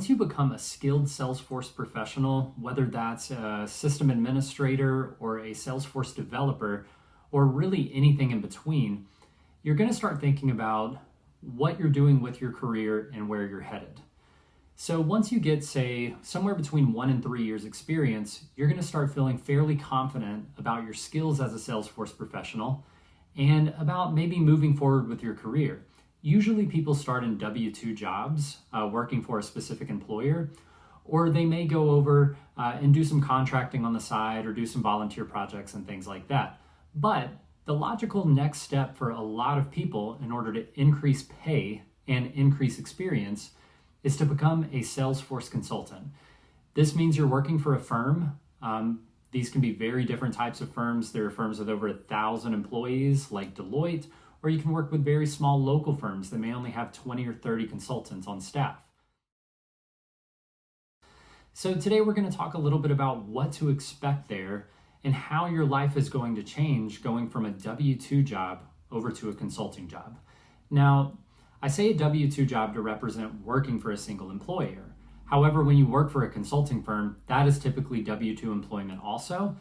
once you become a skilled Salesforce professional, whether that's a system administrator or a Salesforce developer, or really anything in between, you're going to start thinking about what you're doing with your career and where you're headed. So once you get, say, somewhere between 1 and 3 years experience, you're going to start feeling fairly confident about your skills as a Salesforce professional and about maybe moving forward with your career. Usually people start in W-2 jobs, working for a specific employer, or they may go over and do some contracting on the side or do some volunteer projects and things like that. But the logical next step for a lot of people in order to increase pay and increase experience is to become a Salesforce consultant. This means you're working for a firm. These can be very different types of firms. There are firms with over 1,000 employees like Deloitte, or you can work with very small local firms that may only have 20 or 30 consultants on staff. So today we're going to talk a little bit about what to expect there and how your life is going to change going from a W-2 job over to a consulting job. Now, I say a W-2 job to represent working for a single employer. However, when you work for a consulting firm, that is typically W-2 employment also,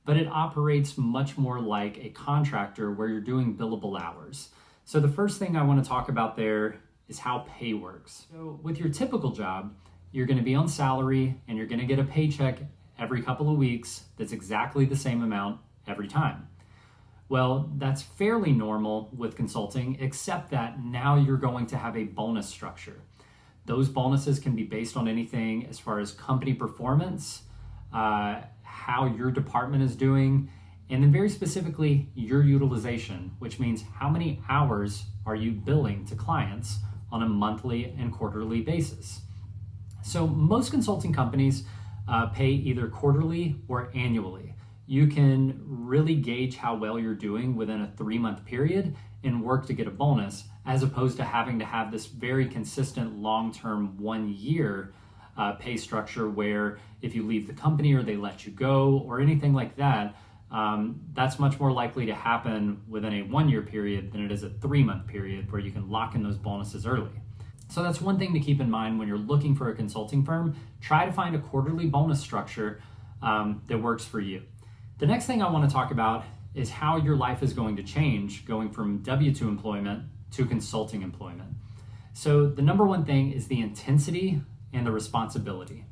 but it operates much more like a contractor where you're doing billable hours. So the first thing I want to talk about there is how pay works. So with your typical job, you're going to be on salary and you're going to get a paycheck every couple of weeks that's exactly the same amount every time. Well, that's fairly normal with consulting, except that now you're going to have a bonus structure. Those bonuses can be based on anything as far as company performance, how your department is doing, and then very specifically your utilization, which means how many hours are you billing to clients on a monthly and quarterly basis. So most consulting companies pay either quarterly or annually. You can really gauge how well you're doing within a 3-month period and work to get a bonus, as opposed to having to have this very consistent long-term 1-year pay structure where if you leave the company or they let you go or anything like that, that's much more likely to happen within a 1-year period than it is a 3-month period where you can lock in those bonuses early. So that's one thing to keep in mind when you're looking for a consulting firm. Try to find a quarterly bonus structure that works for you. The next thing I want to talk about is how your life is going to change going from W-2 employment to consulting employment. So the number one thing is the intensity and the responsibility.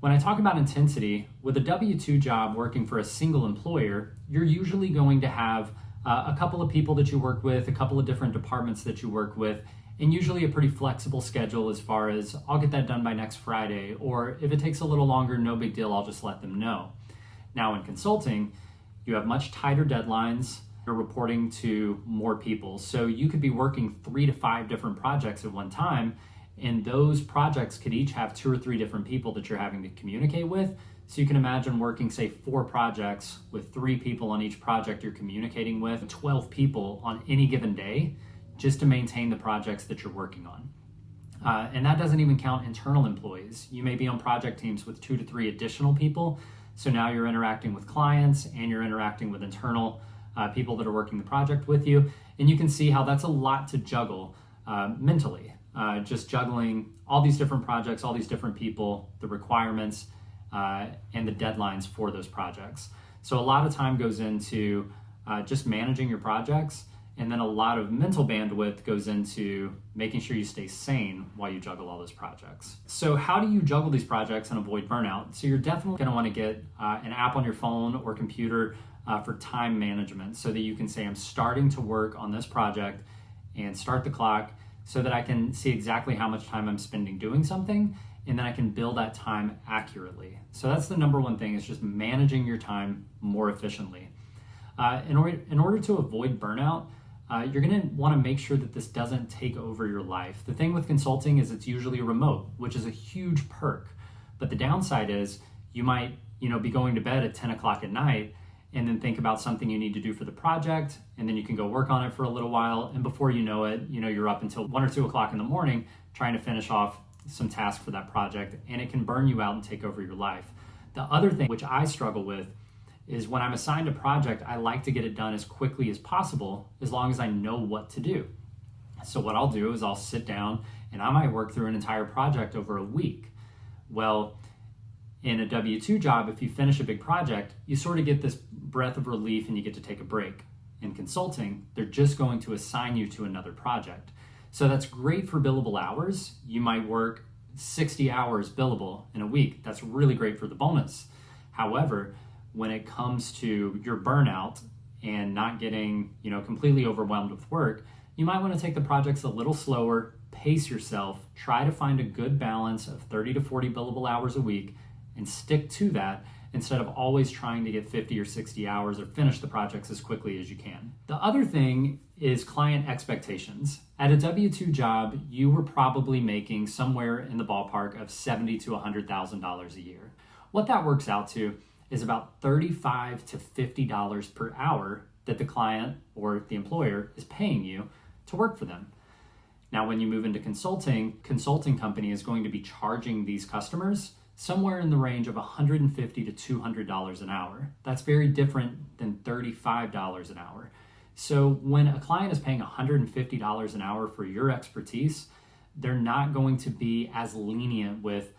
When I talk about intensity, with a W-2 job working for a single employer, you're usually going to have a couple of people that you work with, a couple of different departments that you work with, and usually a pretty flexible schedule as far as I'll get that done by next Friday, or if it takes a little longer, no big deal, I'll just let them know. Now in consulting, you have much tighter deadlines. You're reporting to more people. So you could be working 3 to 5 different projects at one time, and those projects could each have 2 or 3 different people that you're having to communicate with. So you can imagine working, say, 4 projects with 3 people on each project you're communicating with, 12 people on any given day, just to maintain the projects that you're working on. And that doesn't even count internal employees. You may be on project teams with 2 to 3 additional people. So now you're interacting with clients and you're interacting with internal people that are working the project with you. And you can see how that's a lot to juggle mentally. Just juggling all these different projects, all these different people, the requirements, and the deadlines for those projects. So a lot of time goes into just managing your projects, and then a lot of mental bandwidth goes into making sure you stay sane while you juggle all those projects. So how do you juggle these projects and avoid burnout? So you're definitely going to want to get an app on your phone or computer for time management so that you can say, I'm starting to work on this project and start the clock so that I can see exactly how much time I'm spending doing something, and then I can bill that time accurately. So that's the number one thing, is just managing your time more efficiently. In order to avoid burnout, you're going to want to make sure that this doesn't take over your life. The thing with consulting is it's usually remote, which is a huge perk. But the downside is you might, be going to bed at 10 o'clock at night and then think about something you need to do for the project, and then you can go work on it for a little while, and before you know it, you're up until 1 or 2 o'clock in the morning trying to finish off some tasks for that project, and it can burn you out and take over your life. The other thing which I struggle with is when I'm assigned a project, I like to get it done as quickly as possible, as long as I know what to do. So what I'll do is I'll sit down and I might work through an entire project over a week. Well, in a W-2 job, if you finish a big project, you sort of get this breath of relief and you get to take a break. In consulting, they're just going to assign you to another project. So that's great for billable hours. You might work 60 hours billable in a week. That's really great for the bonus. However, when it comes to your burnout and not getting, completely overwhelmed with work, you might want to take the projects a little slower, pace yourself, try to find a good balance of 30 to 40 billable hours a week and stick to that instead of always trying to get 50 or 60 hours or finish the projects as quickly as you can. The other thing is client expectations. At a W-2 job, you were probably making somewhere in the ballpark of $70,000 to $100,000 a year. What that works out to is about $35 to $50 per hour that the client or the employer is paying you to work for them. Now, when you move into consulting company is going to be charging these customers somewhere in the range of $150 to $200 an hour. That's very different than $35 an hour. So when a client is paying $150 an hour for your expertise, they're not going to be as lenient with,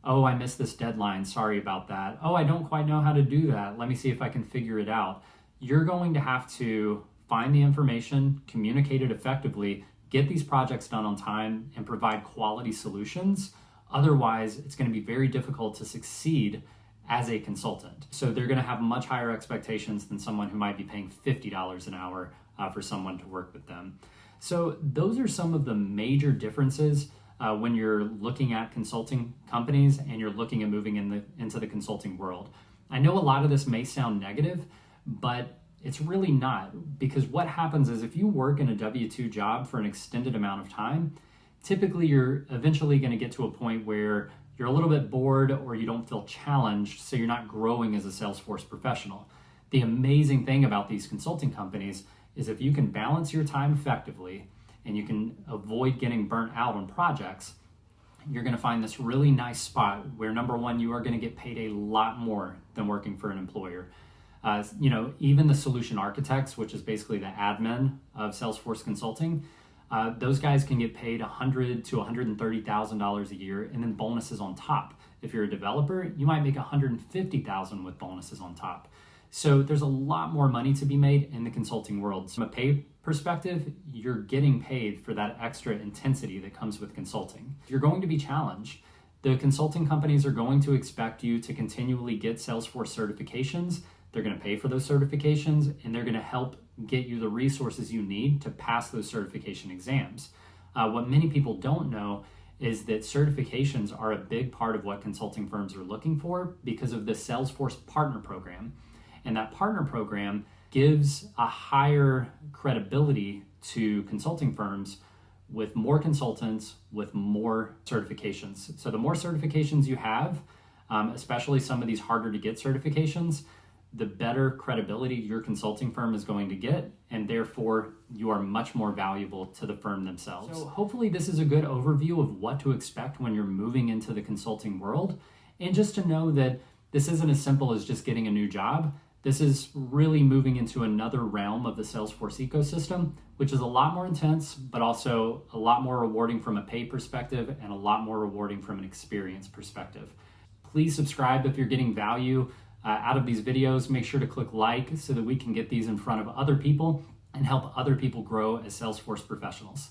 oh, I missed this deadline, sorry about that. Oh, I don't quite know how to do that. Let me see if I can figure it out. You're going to have to find the information, communicate it effectively, get these projects done on time, and provide quality solutions. Otherwise, it's going to be very difficult to succeed as a consultant. So they're going to have much higher expectations than someone who might be paying $50 an hour for someone to work with them. So those are some of the major differences when you're looking at consulting companies and you're looking at moving into the consulting world. I know a lot of this may sound negative, but it's really not, because what happens is if you work in a W-2 job for an extended amount of time, typically you're eventually going to get to a point where you're a little bit bored or you don't feel challenged, so you're not growing as a Salesforce professional. The amazing thing about these consulting companies is if you can balance your time effectively and you can avoid getting burnt out on projects, you're going to find this really nice spot where, number one, you are going to get paid a lot more than working for an employer. Even the solution architects, which is basically the admin of Salesforce Consulting, those guys can get paid $100,000 to $130,000 a year, and then bonuses on top. If you're a developer, you might make $150,000 with bonuses on top. So there's a lot more money to be made in the consulting world. From a pay perspective, you're getting paid for that extra intensity that comes with consulting. You're going to be challenged. The consulting companies are going to expect you to continually get Salesforce certifications. They're going to pay for those certifications, and they're going to help get you the resources you need to pass those certification exams. What many people don't know is that certifications are a big part of what consulting firms are looking for because of the Salesforce Partner Program. And that partner program gives a higher credibility to consulting firms with more consultants, with more certifications. So the more certifications you have, especially some of these harder to get certifications, the better credibility your consulting firm is going to get, and therefore you are much more valuable to the firm themselves. So hopefully this is a good overview of what to expect when you're moving into the consulting world, and just to know that this isn't as simple as just getting a new job. This is really moving into another realm of the Salesforce ecosystem, which is a lot more intense, but also a lot more rewarding from a pay perspective and a lot more rewarding from an experience perspective. Please subscribe if you're getting value out of these videos. Make sure to click like so that we can get these in front of other people and help other people grow as Salesforce professionals.